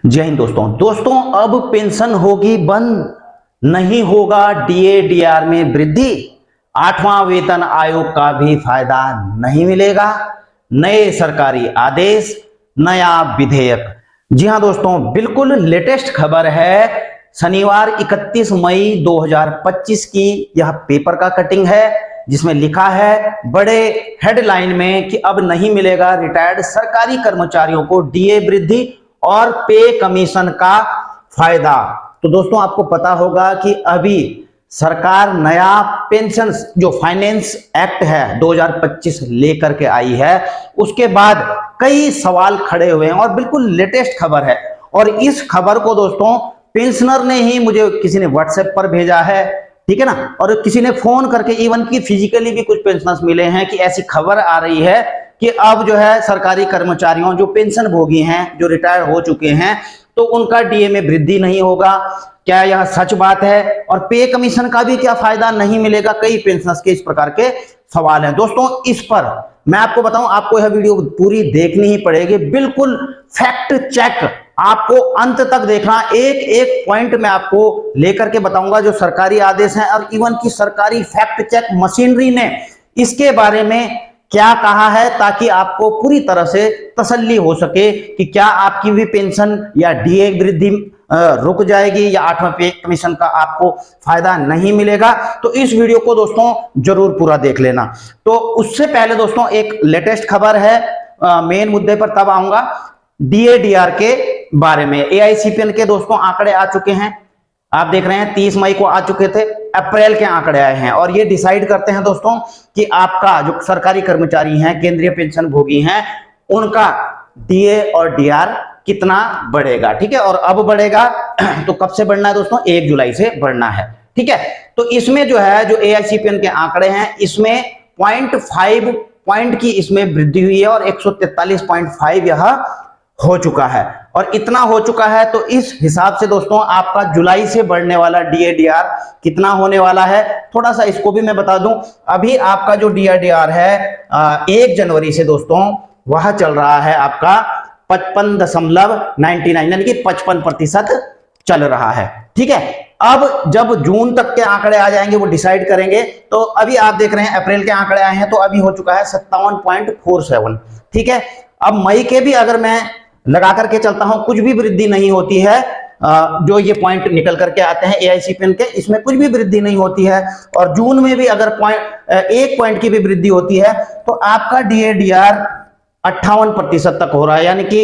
जय हिंद दोस्तों अब पेंशन होगी बंद, नहीं होगा डीए डीआर में वृद्धि, 8वां वेतन आयोग का भी फायदा नहीं मिलेगा, नए सरकारी आदेश, नया विधेयक। जी हां दोस्तों, बिल्कुल लेटेस्ट खबर है। शनिवार 31 मई 2025 की यह पेपर का कटिंग है, जिसमें लिखा है बड़े हेडलाइन में कि अब नहीं मिलेगा रिटायर्ड सरकारी कर्मचारियों को डीए वृद्धि और पे कमीशन का फायदा। तो दोस्तों आपको पता होगा कि अभी सरकार नया पेंशन जो फाइनेंस एक्ट है 2025 लेकर के आई है, उसके बाद कई सवाल खड़े हुए हैं और बिल्कुल लेटेस्ट खबर है। और इस खबर को दोस्तों पेंशनर ने ही मुझे किसी ने व्हाट्सएप पर भेजा है, ठीक है ना, और किसी ने फोन करके, इवन की फिजिकली भी कुछ पेंशनर्स मिले हैं कि ऐसी खबर आ रही है कि अब जो है सरकारी कर्मचारियों जो पेंशन भोगी हैं, जो रिटायर हो चुके हैं, तो उनका डीए में वृद्धि नहीं होगा। क्या यह सच बात है? और पे कमीशन का भी क्या फायदा नहीं मिलेगा? कई पेंशनर्स के इस प्रकार के सवाल हैं दोस्तों। इस पर मैं आपको बताऊं, आपको यह वीडियो पूरी देखनी ही पड़ेगी, बिल्कुल फैक्ट चेक, आपको अंत तक देखना। एक एक पॉइंट मैं आपको लेकर के बताऊंगा जो सरकारी आदेश है, और इवन की सरकारी फैक्ट चेक मशीनरी ने इसके बारे में क्या कहा है, ताकि आपको पूरी तरह से तसल्ली हो सके कि क्या आपकी भी पेंशन या डीए वृद्धि रुक जाएगी या 8वां पे कमीशन का आपको फायदा नहीं मिलेगा। तो इस वीडियो को दोस्तों जरूर पूरा देख लेना। तो उससे पहले दोस्तों एक लेटेस्ट खबर है, मेन मुद्दे पर तब आऊंगा। डीए डीआर के बारे में एआईसीपीएन के दोस्तों आंकड़े आ चुके हैं, आप देख रहे हैं 30 मई को आ चुके थे, अप्रैल के आंकड़े आए हैं, और ये डिसाइड करते हैं दोस्तों कि आपका जो सरकारी कर्मचारी हैं, केंद्रीय पेंशन भोगी हैं, उनका डीए और डीआर कितना बढ़ेगा। ठीक है, और अब बढ़ेगा तो कब से बढ़ना है दोस्तों? 1 जुलाई से बढ़ना है। ठीक है, तो इसमें जो है जो एआईसीपीएन के आंकड़े हैं, इसमें 0.5 पॉइंट की इसमें वृद्धि हुई है और 143.5 यह हो चुका है। और इतना हो चुका है तो इस हिसाब से दोस्तों आपका जुलाई से बढ़ने वाला डीएडीआर कितना होने वाला है, थोड़ा सा इसको भी मैं बता दूं। अभी आपका जो डीएडीआर है 1 जनवरी से दोस्तों वह चल रहा है आपका 55.99, यानी कि 55% चल रहा है। ठीक है, अब जब जून तक के आंकड़े आ जाएंगे वो डिसाइड करेंगे। तो अभी आप देख रहे हैं अप्रैल के आंकड़े आए हैं, तो अभी हो चुका है 57.47। ठीक है, अब मई के भी अगर मैं लगा करके चलता हूं, कुछ भी वृद्धि नहीं होती है, जो ये पॉइंट निकल करके आते हैं एआईसीपीएन के, इसमें कुछ भी वृद्धि नहीं होती है, और जून में भी अगर 1 पॉइंट की भी वृद्धि होती है, तो आपका डीएडीआर 58% तक हो रहा है। यानी कि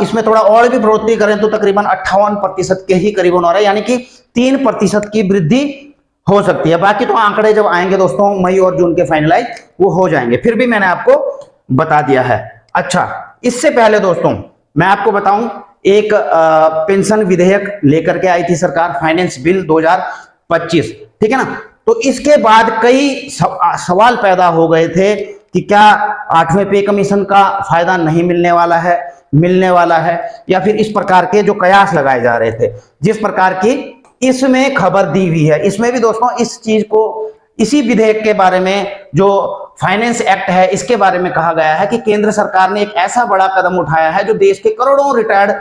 इसमें थोड़ा और भी बढ़ोतरी करें तो तकरीबन 58% के ही करीबन हो रहा है, यानी कि 3% की वृद्धि हो सकती है। बाकी तो आंकड़े जब आएंगे दोस्तों मई और जून के फाइनलाइज वो हो जाएंगे, फिर भी मैंने आपको बता दिया है। अच्छा, इससे पहले दोस्तों मैं आपको बताऊं, एक पेंशन विधेयक लेकर के आई थी सरकार, फाइनेंस बिल 2025, ठीक है ना। तो इसके बाद कई सवाल पैदा हो गए थे कि क्या 8वें पे कमीशन का फायदा नहीं मिलने वाला है, मिलने वाला है, या फिर इस प्रकार के जो कयास लगाए जा रहे थे, जिस प्रकार की इसमें खबर दी हुई है। इसमें भी दोस्तों इस चीज को, इसी विधेयक के बारे में, जो फाइनेंस एक्ट है, इसके बारे में कहा गया है कि केंद्र सरकार ने एक ऐसा बड़ा कदम उठाया है जो देश के करोड़ों रिटायर्ड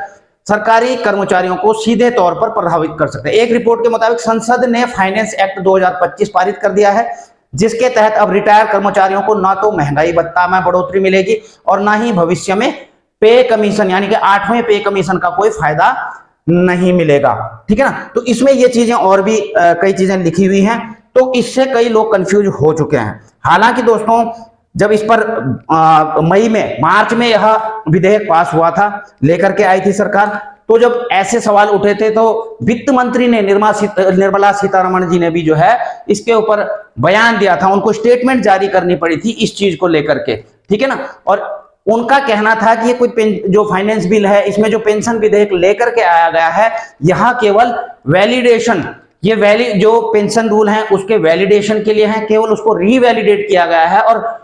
सरकारी कर्मचारियों को सीधे तौर पर प्रभावित कर सकते हैं। एक रिपोर्ट के मुताबिक संसद ने फाइनेंस एक्ट 2025 पारित कर दिया है, जिसके तहत अब रिटायर कर्मचारियों को ना तो महंगाई भत्ता में बढ़ोतरी मिलेगी और ना ही भविष्य में पे कमीशन, यानी कि 8वें पे कमीशन का कोई फायदा नहीं मिलेगा। ठीक है ना, तो इसमें ये चीजें और भी कई चीजें लिखी हुई हैं, तो इससे कई लोग कंफ्यूज हो चुके हैं। हालांकि दोस्तों जब इस पर मार्च में यह विधेयक पास हुआ था, लेकर के आई थी सरकार, तो जब ऐसे सवाल उठे थे तो वित्त मंत्री ने निर्मला सीतारमण जी ने भी जो है इसके ऊपर बयान दिया था, उनको स्टेटमेंट जारी करनी पड़ी थी इस चीज को लेकर के। ठीक है ना, और उनका कहना था कि ये कोई जो फाइनेंस बिल है, इसमें जो पेंशन विधेयक लेकर के आया गया है, यहां केवल वैलिडेशन, ये जो पेंशन रूल हैं उसके वैलिडेशन के लिए हैं, केवल उसको रीवैलिडेट किया गया है। और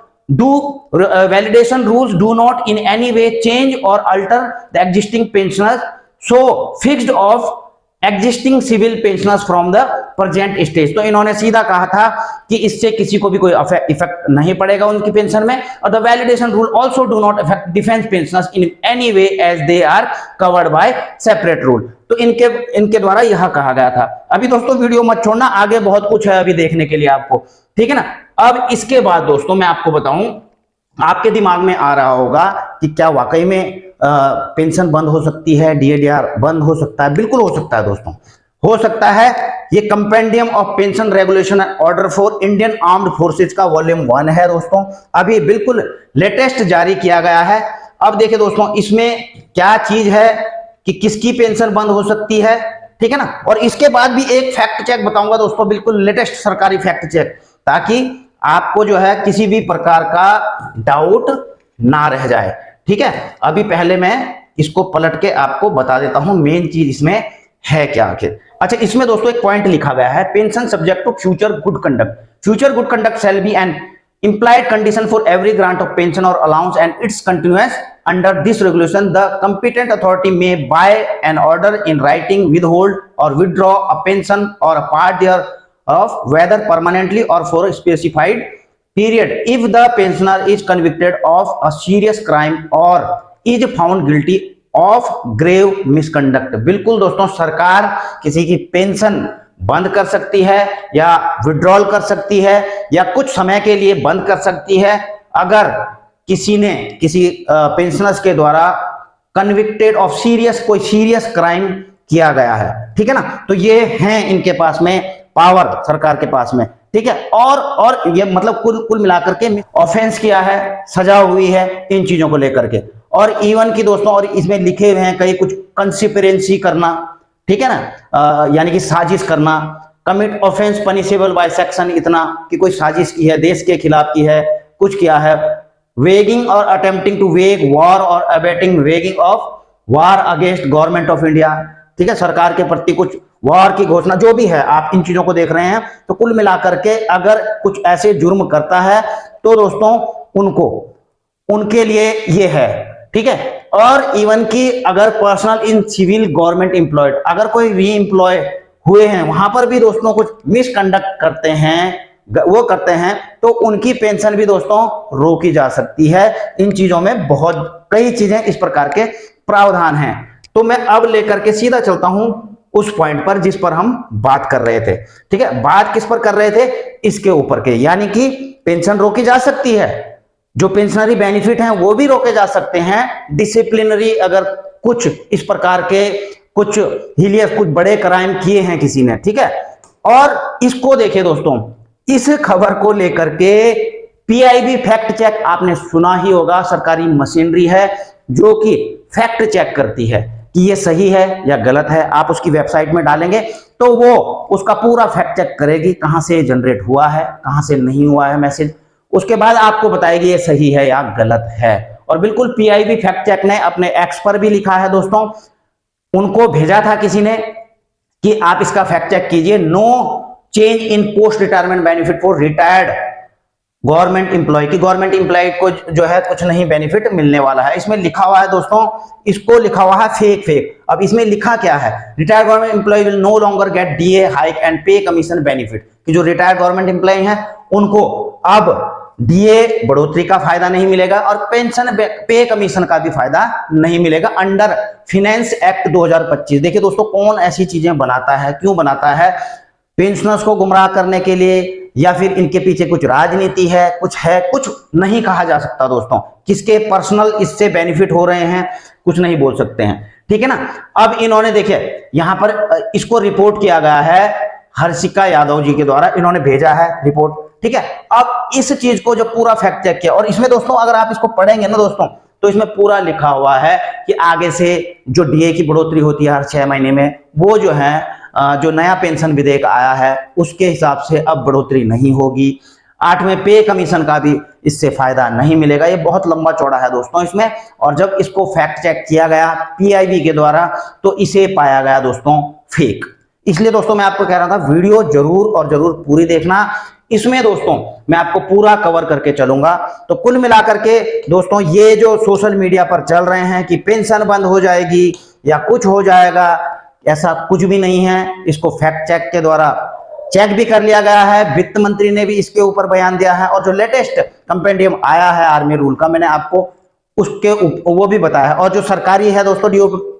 validation rules do not in any way change और alter the existing pensioners so fixed of existing civil pensioners from the present stage. तो इन्होंने सीधा कहा था कि इससे किसी को भी कोई इफेक्ट नहीं पड़ेगा उनकी पेंशन में। और the validation rule also do not affect defence pensioners in any way as they are covered by separate rule. तो इनके द्वारा यह कहा गया था। अभी दोस्तों वीडियो मत छोड़ना, आगे बहुत कुछ है अभी देखने के लिए आपको, ठीक है ना। अब इसके बाद दोस्तों मैं आपको बताऊं, आपके दिमाग में आ रहा होगा कि क्या वाकई में पेंशन बंद हो सकती है, डीएडीआर बंद हो सकता है? बिल्कुल हो सकता है दोस्तों, हो सकता है। ये compendium of pension regulation order for Indian armed forces का वॉल्यूम 1 है दोस्तों, अभी बिल्कुल लेटेस्ट जारी किया गया है। अब देखिए दोस्तों, इसमें क्या चीज है कि किसकी पेंशन बंद हो सकती है, ठीक है ना। और इसके बाद भी एक फैक्ट चेक बताऊंगा दोस्तों, बिल्कुल लेटेस्ट सरकारी फैक्ट चेक, ताकि आपको जो है किसी भी प्रकार का डाउट ना रह जाए, ठीक है। अभी पहले मैं इसको पलट के आपको बता देता हूं मेन चीज इसमें है क्या आखिर। अच्छा, इसमें दोस्तों एक पॉइंट लिखा गया है, pension subject to future good conduct. Future good conduct shall be an implied condition for every grant of pension or allowance and its continuance under this regulation. The competent authority may by an order in writing withhold or withdraw a pension or a part thereof, whether permanently or for a specified period, if the pensioner is convicted of a serious crime or is found guilty of grave misconduct। बिल्कुल दोस्तों, सरकार किसी की pension बंद कर सकती है या विड्रॉल कर सकती है या कुछ समय के लिए बंद कर सकती है अगर किसी ने किसी पेंशनर्स के द्वारा कन्विक्टेड ऑफ कोई सीरियस क्राइम किया गया है, ठीक है ना। तो ये हैं इनके पास में पावर, सरकार के पास में, ठीक है। और ये मतलब कुल मिलाकर के ऑफेंस किया है, सजा हुई है इन चीजों को लेकर के। और इवन की दोस्तों, और इसमें लिखे हुए हैं कई कुछ, कंसिपरेंसी करना, ठीक है ना, यानी कि साजिश करना, commit offence punishable by section, इतना कि कोई साजिश की है, देश के खिलाफ की है, कुछ किया है, वेगिंग और अटेम्प्टिंग टू वेग वॉर और abetting weighing of war against government of India, ठीक है, सरकार के प्रति कुछ वॉर की घोषणा, जो भी है आप इन चीजों को देख रहे हैं। तो कुल मिलाकर के अगर कुछ ऐसे जुर्म करता है तो दोस्तों उनके लिए ये है, ठीक है। और इवन की अगर personnel in civil government employed, अगर कोई री एम्प्लॉय हुए हैं, वहां पर भी दोस्तों कुछ मिसकंडक्ट करते हैं, तो उनकी पेंशन भी दोस्तों रोकी जा सकती है। इन चीजों में बहुत कई चीजें इस प्रकार के प्रावधान हैं। तो मैं अब लेकर के सीधा चलता हूं उस पॉइंट पर जिस पर हम बात कर रहे थे, ठीक है। बात किस पर कर रहे थे? इसके ऊपर के, यानी कि पेंशन रोकी जा सकती है, जो पेंशनरी बेनिफिट हैं वो भी रोके जा सकते हैं। डिसिप्लिनरी अगर कुछ इस प्रकार के कुछ हिलियस, कुछ बड़े क्राइम किए हैं किसी ने, ठीक है। और इसको देखिए दोस्तों, इस खबर को लेकर के पीआईबी फैक्ट चेक आपने सुना ही होगा, सरकारी मशीनरी है जो कि फैक्ट चेक करती है कि ये सही है या गलत है। आप उसकी वेबसाइट में डालेंगे तो वो उसका पूरा फैक्ट चेक करेगी, कहां से जनरेट हुआ है, कहां से नहीं हुआ है मैसेज, उसके बाद आपको बताएगी ये सही है या गलत है। और बिल्कुल पीआईबी फैक्ट चेक ने अपने एक्स पर भी लिखा है दोस्तों, उनको भेजा था किसी ने कि आप इसका फैक्ट चेक कीजिए। No change in post retirement benefit for retired government employee, की गवर्नमेंट एम्प्लॉय को जो है कुछ नहीं बेनिफिट मिलने वाला है। इसमें लिखा हुआ है दोस्तों, इसको लिखा हुआ है फेक। अब इसमें लिखा क्या है? Retired government employee will no longer get DA hike and pay commission benefit, कि जो रिटायर्ड गवर्नमेंट एम्प्लॉय हैं उनको अब डीए बढ़ोतरी का फायदा नहीं मिलेगा और पेंशन पे कमीशन का भी फायदा नहीं मिलेगा अंडर फिनेंस एक्ट 2025। देखिए दोस्तों, कौन ऐसी चीजें बनाता है, क्यों बनाता है? पेंशनर्स को गुमराह करने के लिए, या फिर इनके पीछे कुछ राजनीति है, कुछ नहीं कहा जा सकता दोस्तों। किसके पर्सनल इससे बेनिफिट हो रहे हैं कुछ नहीं बोल सकते हैं, ठीक है ना। अब इन्होंने देखिए यहां पर इसको रिपोर्ट किया गया है हर्षिका यादव जी के द्वारा, इन्होंने भेजा है रिपोर्ट, ठीक है। अब इस चीज को जो पूरा फैक्ट चेक किया, और इसमें दोस्तों अगर आप इसको पढ़ेंगे ना दोस्तों, तो इसमें पूरा लिखा हुआ है कि आगे से जो डीए की बढ़ोतरी होती है हर 6 महीने में, वो जो है जो नया पेंशन विधेयक आया है उसके हिसाब से अब बढ़ोतरी नहीं होगी। 8वें पे कमीशन का भी इससे फायदा नहीं मिलेगा। ये बहुत लंबा चौड़ा है दोस्तों इसमें, और जब इसको फैक्ट चेक किया गया पीआईबी के द्वारा तो इसे पाया गया दोस्तों फेक। इसलिए दोस्तों मैं आपको कह रहा था वीडियो जरूर और जरूर पूरी देखना, इसमें दोस्तों मैं आपको पूरा कवर करके चलूंगा। तो कुल मिलाकर के दोस्तों ये जो सोशल मीडिया पर चल रहे हैं कि पेंशन बंद हो जाएगी या कुछ हो जाएगा, ऐसा कुछ भी नहीं है। इसको फैक्ट चेक के द्वारा चेक भी कर लिया गया है, वित्त मंत्री ने भी इसके ऊपर बयान दिया है, और जो लेटेस्ट कंपेंडियम आया है आर्मी रूल का, मैंने आपको उसके वो भी बताया है। और जो सरकारी है दोस्तों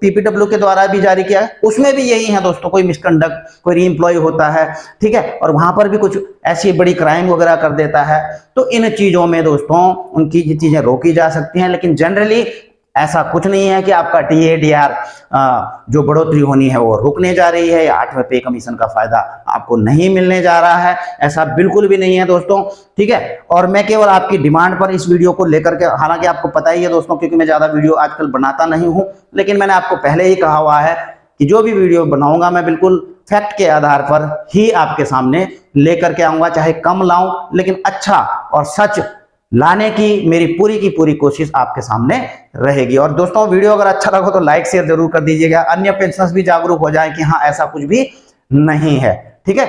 पीपीडब्ल्यू के द्वारा भी जारी किया है, उसमें भी यही है दोस्तों, कोई मिसकंडक्ट, कोई रीएम्प्लॉय होता है, ठीक है, और वहां पर भी कुछ ऐसी बड़ी क्राइम वगैरह कर देता है, तो इन चीजों में दोस्तों उनकी ये चीजें रोकी जा सकती हैं। लेकिन जनरली ऐसा कुछ नहीं है कि आपका DA/DR जो बढ़ोतरी होनी है वो रुकने जा रही है, या 8वें पे कमीशन का फायदा आपको नहीं मिलने जा रहा है, ऐसा बिल्कुल भी नहीं है दोस्तों, ठीक है। और मैं केवल आपकी डिमांड पर इस वीडियो को लेकर के, हालांकि आपको पता ही है दोस्तों, क्योंकि मैं ज्यादा वीडियो आजकल बनाता नहीं हूं, लेकिन मैंने आपको पहले ही कहा हुआ है कि जो भी वीडियो बनाऊंगा मैं बिल्कुल फैक्ट के आधार पर ही आपके सामने लेकर के आऊंगा, चाहे कम लाऊं, लेकिन अच्छा और सच लाने की मेरी पूरी की पूरी कोशिश आपके सामने रहेगी। और दोस्तों वीडियो अगर अच्छा लगा तो लाइक शेयर जरूर कर दीजिएगा, अन्य पेंशनर्स भी जागरूक हो जाएं कि हाँ ऐसा कुछ भी नहीं है, ठीक है।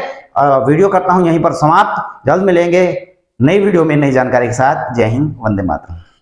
वीडियो करता हूं यहीं पर समाप्त, जल्द मिलेंगे नई वीडियो में नई जानकारी के साथ। जय हिंद, वंदे मातरम।